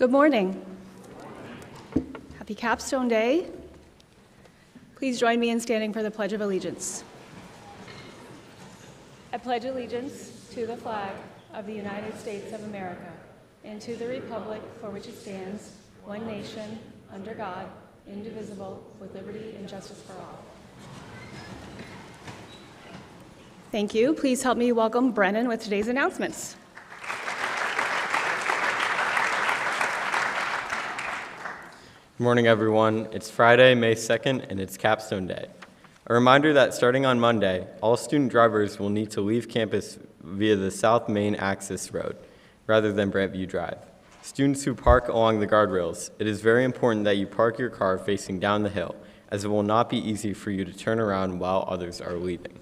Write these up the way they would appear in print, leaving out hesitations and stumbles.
Good morning. Happy Capstone Day. Please join me in standing for the Pledge of Allegiance. I pledge allegiance to the flag of the United States of America and to the republic for which it stands, one nation, under God, indivisible, with liberty and justice for all. Thank you. Please help me welcome Brennan with today's announcements. Good morning, everyone. It's Friday, May 2nd, and it's Capstone Day. A reminder that starting on Monday, all student drivers will need to leave campus via the South Main Access Road rather than Brantview Drive. Students who park along the guardrails, it is very important that you park your car facing down the hill, as it will not be easy for you to turn around while others are leaving.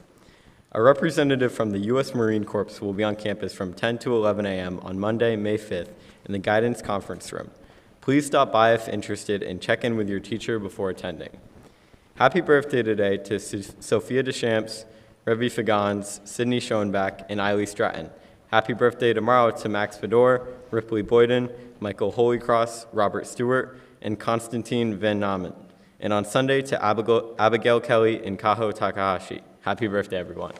A representative from the U.S. Marine Corps will be on campus from 10 to 11 a.m. on Monday, May 5th in the Guidance Conference Room. Please stop by if interested and check in with your teacher before attending. Happy birthday today to Sophia Deschamps, Revi Fagans, Sydney Schoenbach, and Eiley Stratton. Happy birthday tomorrow to Max Fedor, Ripley Boyden, Michael Holycross, Robert Stewart, and Konstantin Van Namen. And on Sunday to Abigail Kelly and Kaho Takahashi. Happy birthday, everyone.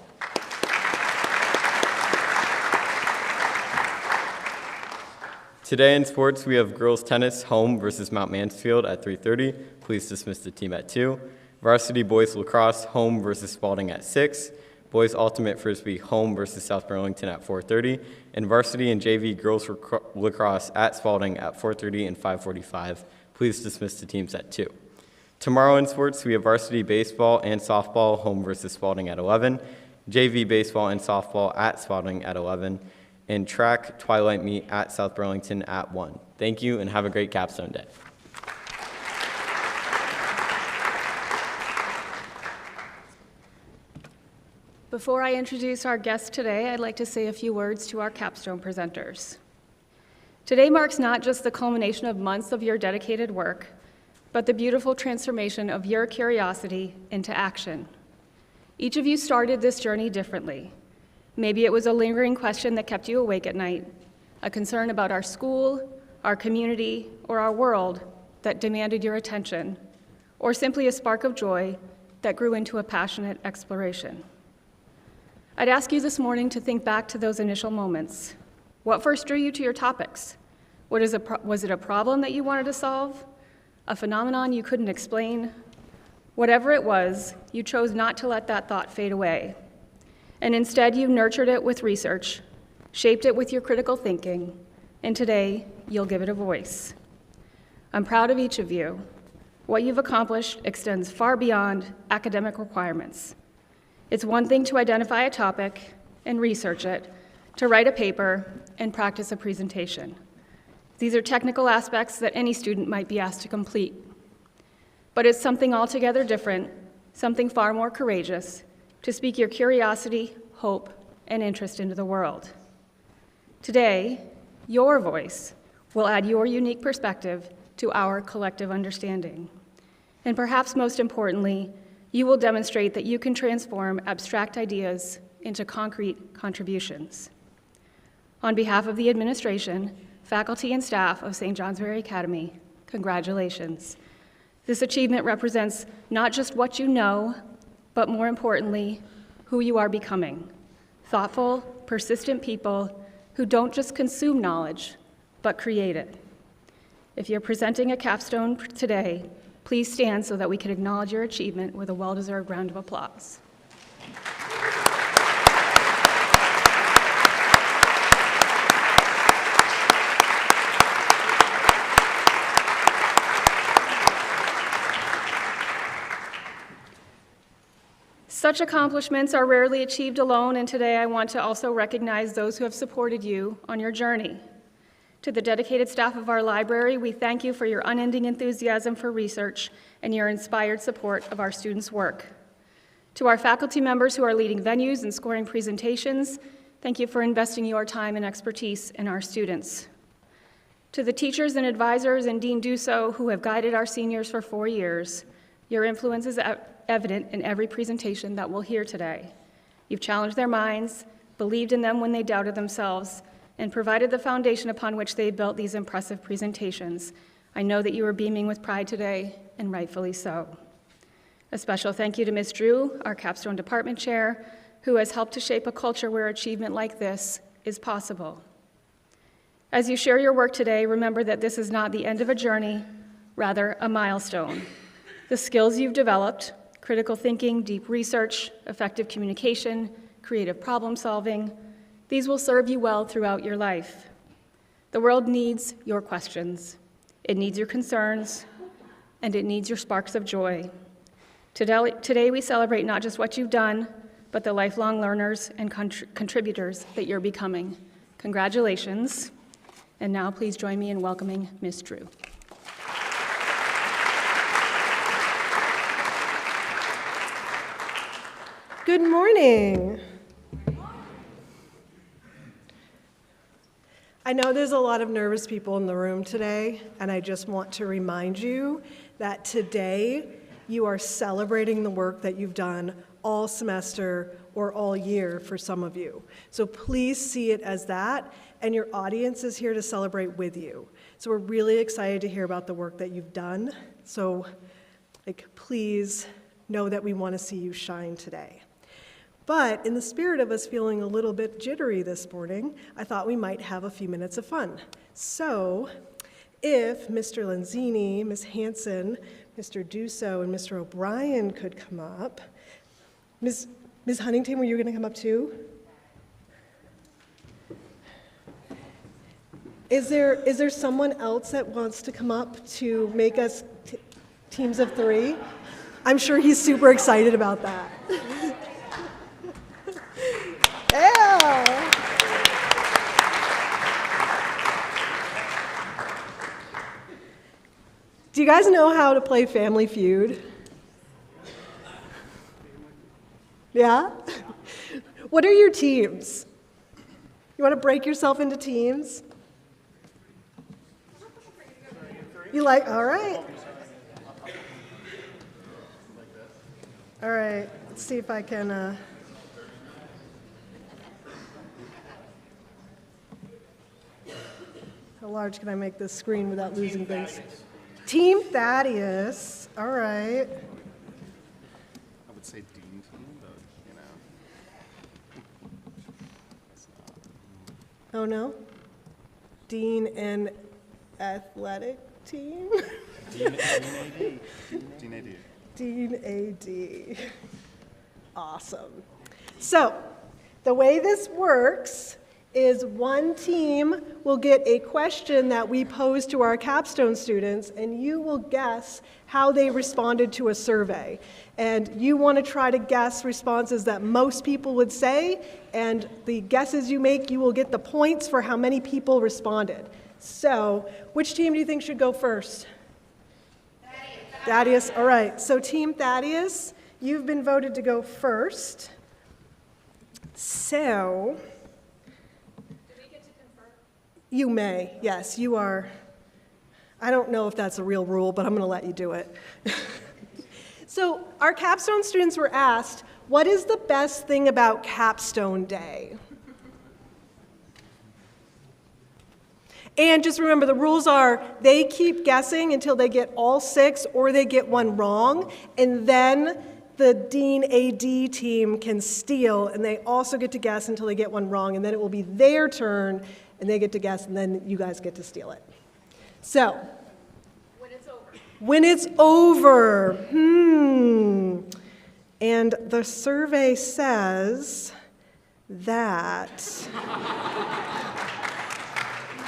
Today in sports, we have girls tennis home versus Mount Mansfield at 3:30. Please dismiss the team at 2. Varsity boys lacrosse home versus Spalding at 6. Boys ultimate frisbee home versus South Burlington at 4:30. And varsity and JV girls lacrosse at Spalding at 4:30 and 5:45. Please dismiss the teams at 2. Tomorrow in sports, we have varsity baseball and softball home versus Spalding at 11. JV baseball and softball at Spalding at 11. And track twilight meet at South Burlington at 1. Thank you and have a great Capstone Day. Before I introduce our guest today, I'd like to say a few words to our capstone presenters. Today marks not just the culmination of months of your dedicated work, but the beautiful transformation of your curiosity into action. Each of you started this journey differently. Maybe it was a lingering question that kept you awake at night, a concern about our school, our community, or our world that demanded your attention, or simply a spark of joy that grew into a passionate exploration. I'd ask you this morning to think back to those initial moments. What first drew you to your topics? Was it a problem that you wanted to solve? A phenomenon you couldn't explain? Whatever it was, you chose not to let that thought fade away. And instead, you nurtured it with research, shaped it with your critical thinking, and today, you'll give it a voice. I'm proud of each of you. What you've accomplished extends far beyond academic requirements. It's one thing to identify a topic and research it, to write a paper and practice a presentation. These are technical aspects that any student might be asked to complete. But it's something altogether different, something far more courageous, to speak your curiosity, hope, and interest into the world. Today, your voice will add your unique perspective to our collective understanding. And perhaps most importantly, you will demonstrate that you can transform abstract ideas into concrete contributions. On behalf of the administration, faculty, and staff of St. Johnsbury Academy, congratulations. This achievement represents not just what you know, but more importantly, who you are becoming. Thoughtful, persistent people who don't just consume knowledge, but create it. If you're presenting a capstone today, please stand so that we can acknowledge your achievement with a well-deserved round of applause. Such accomplishments are rarely achieved alone, and today I want to also recognize those who have supported you on your journey. To the dedicated staff of our library, we thank you for your unending enthusiasm for research and your inspired support of our students' work. To our faculty members who are leading venues and scoring presentations, thank you for investing your time and expertise in our students. To the teachers and advisors and Dean Dusso who have guided our seniors for 4 years, your influence is evident in every presentation that we'll hear today. You've challenged their minds, believed in them when they doubted themselves, and provided the foundation upon which they built these impressive presentations. I know that you are beaming with pride today, and rightfully so. A special thank you to Ms. Drew, our Capstone Department Chair, who has helped to shape a culture where achievement like this is possible. As you share your work today, remember that this is not the end of a journey, rather a milestone. The skills you've developed, critical thinking, deep research, effective communication, creative problem solving, these will serve you well throughout your life. The world needs your questions. It needs your concerns, and it needs your sparks of joy. Today we celebrate not just what you've done, but the lifelong learners and contributors that you're becoming. Congratulations. And now please join me in welcoming Ms. Drew. Good morning. I know there's a lot of nervous people in the room today, and I just want to remind you that today you are celebrating the work that you've done all semester or all year for some of you. So please see it as that, and your audience is here to celebrate with you. So we're really excited to hear about the work that you've done. So please know that we want to see you shine today. But in the spirit of us feeling a little bit jittery this morning, I thought we might have a few minutes of fun. So if Mr. Lanzini, Ms. Hanson, Mr. Dusso, and Mr. O'Brien could come up. Ms. Huntington, were you going to come up too? Is there someone else that wants to come up to make us teams of three? I'm sure he's super excited about that. Yeah. Do you guys know how to play Family Feud? Yeah? What are your teams? You want to break yourself into teams? You like, all right. All right, let's see if I can, how large can I make this screen without losing things? Team Thaddeus, all right. I would say Dean team, but you know. It's not. Oh no? Dean and athletic team? Dean AD. Dean AD. Dean AD. Awesome. So, the way this works is one team will get a question that we pose to our capstone students, and you will guess how they responded to a survey. And you want to try to guess responses that most people would say, and the guesses you make, you will get the points for how many people responded. So, which team do you think should go first? Thaddeus. All right. So, Team Thaddeus, you've been voted to go first. So, you may, yes, you are. I don't know if that's a real rule, but I'm going to let you do it. So our capstone students were asked, what is the best thing about Capstone Day? And just remember, the rules are they keep guessing until they get all 6 or they get one wrong, and then the Dean AD team can steal, and they also get to guess until they get one wrong, and then it will be their turn, and they get to guess, and then you guys get to steal it. So, when it's over. When it's over. And the survey says that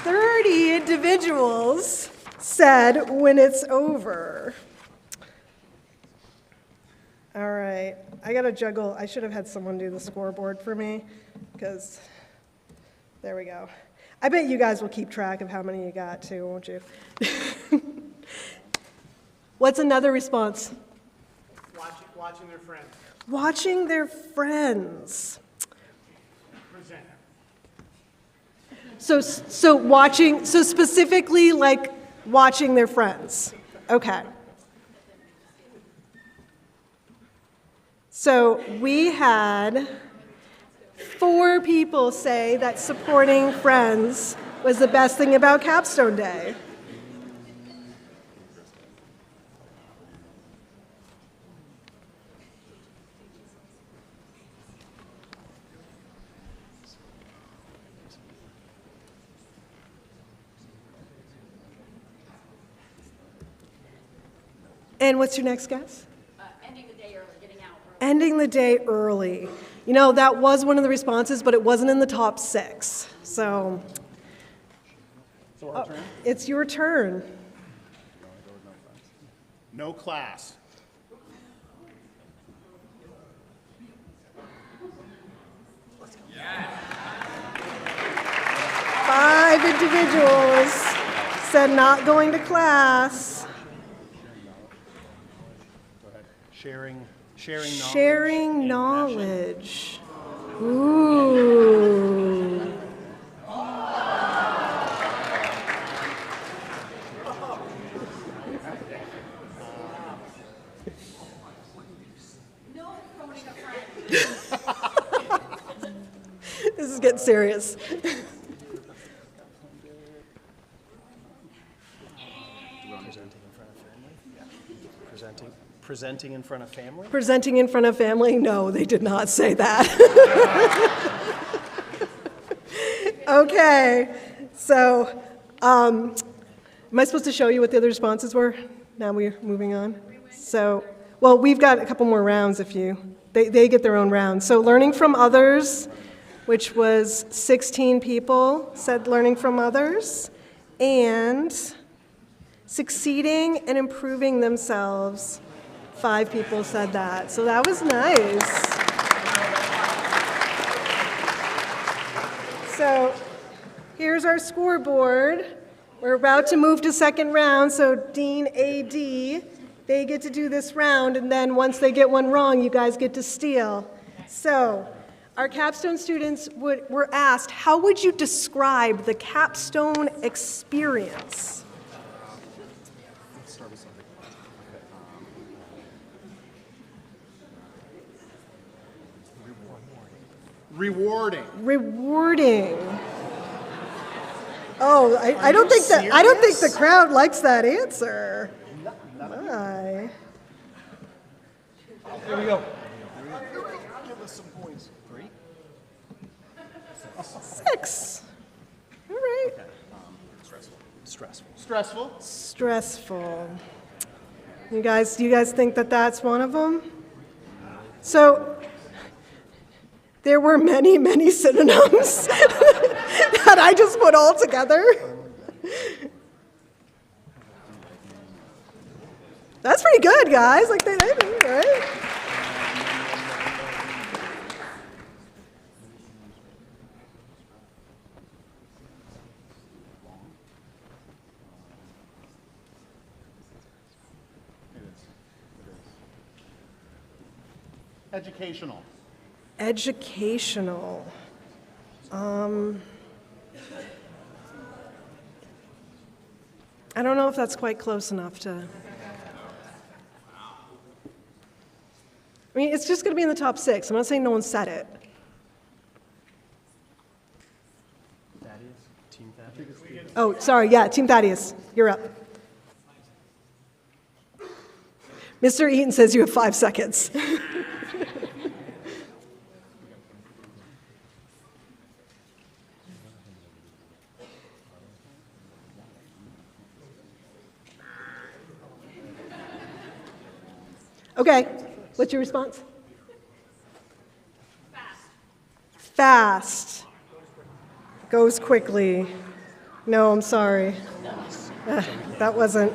30 individuals said when it's over. All right, I gotta juggle. I should have had someone do the scoreboard for me, because there we go. I bet you guys will keep track of how many you got too, won't you? What's another response? Watching their friends. Watching their friends. Present. So watching, so specifically like watching their friends. Okay. So we had 4 people say that supporting friends was the best thing about Capstone Day. And what's your next guess? Ending the day early, getting out early. Ending the day early. You know, that was one of the responses, but it wasn't in the top 6. So it's your turn. No class. Five individuals said not going to class. Go ahead. Sharing knowledge. Sharing and knowledge. Ooh. This is getting serious. Presenting in front of family? Presenting in front of family? No, they did not say that. Okay, so am I supposed to show you what the other responses were? Now we're moving on. So, well, we've got a couple more rounds if you, they get their own round. So learning from others, which was 16 people said learning from others, and succeeding and improving themselves. 5 people said that, so that was nice. So here's our scoreboard. We're about to move to second round, so Dean, AD, they get to do this round, and then once they get one wrong, you guys get to steal. So our capstone students were asked, how would you describe the capstone experience? Rewarding. Rewarding. Oh, I don't think the crowd likes that answer. My. Here we go. Give us some points. 3? 6. All right. Stressful. Stressful. Do you guys think that that's one of them? So there were many, many synonyms that I just put all together. That's pretty good, guys. Like they did, right? Educational. Educational. I don't know if that's quite close enough to. I mean, it's just going to be in the top 6. I'm not saying no one said it. Team Thaddeus. Oh, sorry. Yeah, Team Thaddeus, you're up. Mr. Eaton says you have 5 seconds. Okay, what's your response? Fast. Goes quickly. No, I'm sorry. That wasn't.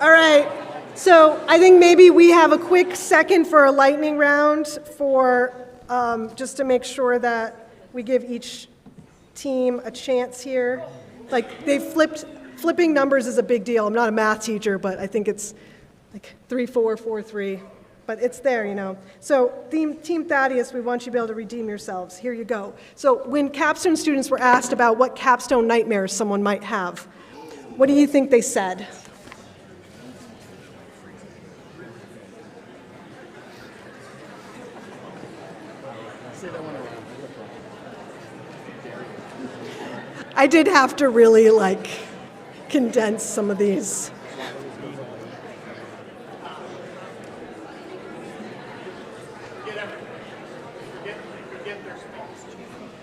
All right. So I think maybe we have a quick second for a lightning round for just to make sure that we give each team a chance here. Like flipping numbers is a big deal. I'm not a math teacher, but I think it's like 3-4, 4-3. but it's there, you know. So Team Thaddeus, we want you to be able to redeem yourselves. Here you go. So when capstone students were asked about what capstone nightmares someone might have, what do you think they said? I did have to really condense some of these.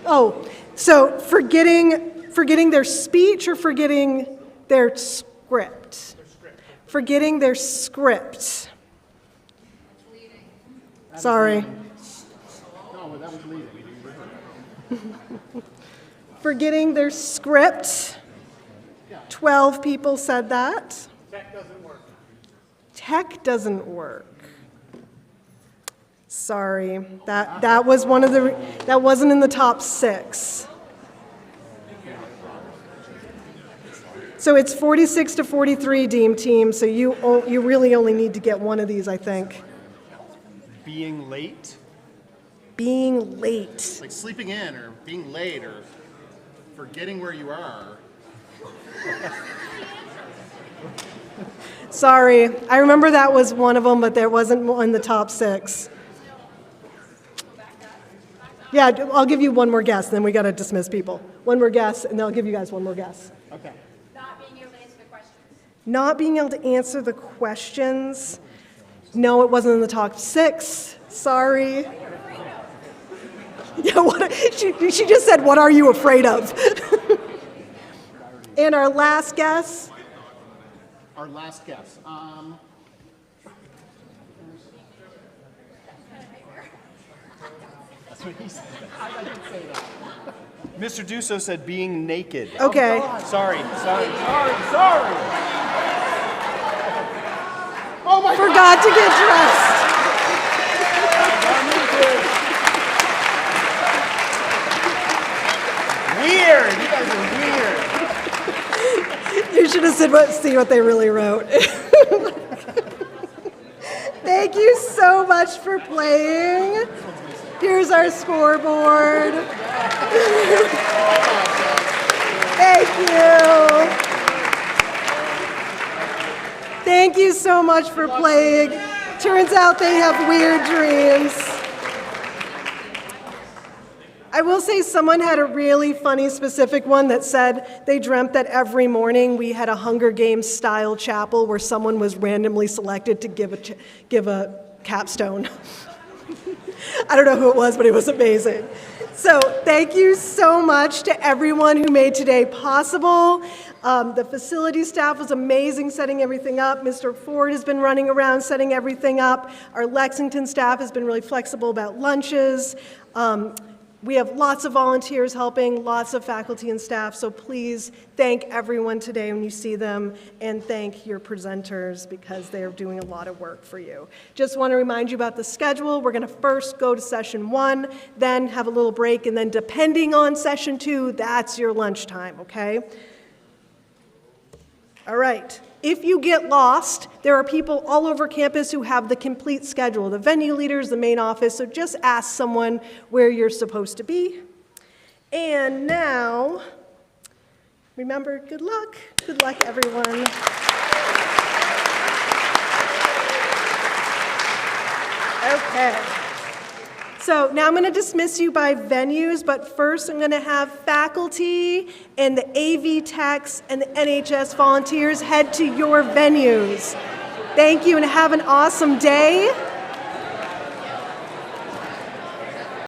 Oh, so forgetting their speech or forgetting their script? Forgetting their script. Sorry. No, that was leading. Forgetting their script. 12 people said that. Tech doesn't work. Tech doesn't work. Sorry, that was one of the that wasn't in the top 6. So it's 46 to 43, Deem Team. So you really only need to get one of these, I think. Being late, Being late. like sleeping in or being late or forgetting where you are. Sorry, I remember that was one of them, but there wasn't one in the top 6. Yeah, I'll give you one more guess, then we got to dismiss people. One more guess, and then I'll give you guys one more guess. Okay. Not being able to answer the questions. Not being able to answer the questions. No, it wasn't in the top 6. Sorry. Yeah, she just said, "What are you afraid of?" And our last guess. Our last guess. That's what he said. I didn't say that. Mr. Dusso said being naked. Okay. Sorry. Oh my God. Forgot to get dressed. Weird. You guys are weird. You should have see what they really wrote. Thank you so much for playing. Here's our scoreboard. Thank you. Thank you so much for playing. Turns out they have weird dreams. I will say someone had a really funny specific one that said they dreamt that every morning we had a Hunger Games style chapel where someone was randomly selected to give a capstone. I don't know who it was, but it was amazing. So thank you so much to everyone who made today possible. The facility staff was amazing setting everything up. Mr. Ford has been running around setting everything up. Our Lexington staff has been really flexible about lunches. We have lots of volunteers helping, lots of faculty and staff, so please thank everyone today when you see them, and thank your presenters because they're doing a lot of work for you. Just want to remind you about the schedule. We're going to first go to session 1, then have a little break, and then depending on session 2, that's your lunchtime, okay? All right. If you get lost, there are people all over campus who have the complete schedule, the venue leaders, the main office, so just ask someone where you're supposed to be. And now, remember, good luck. Good luck, everyone. Okay. So now I'm going to dismiss you by venues, but first I'm going to have faculty and the AV techs and the NHS volunteers head to your venues. Thank you and have an awesome day.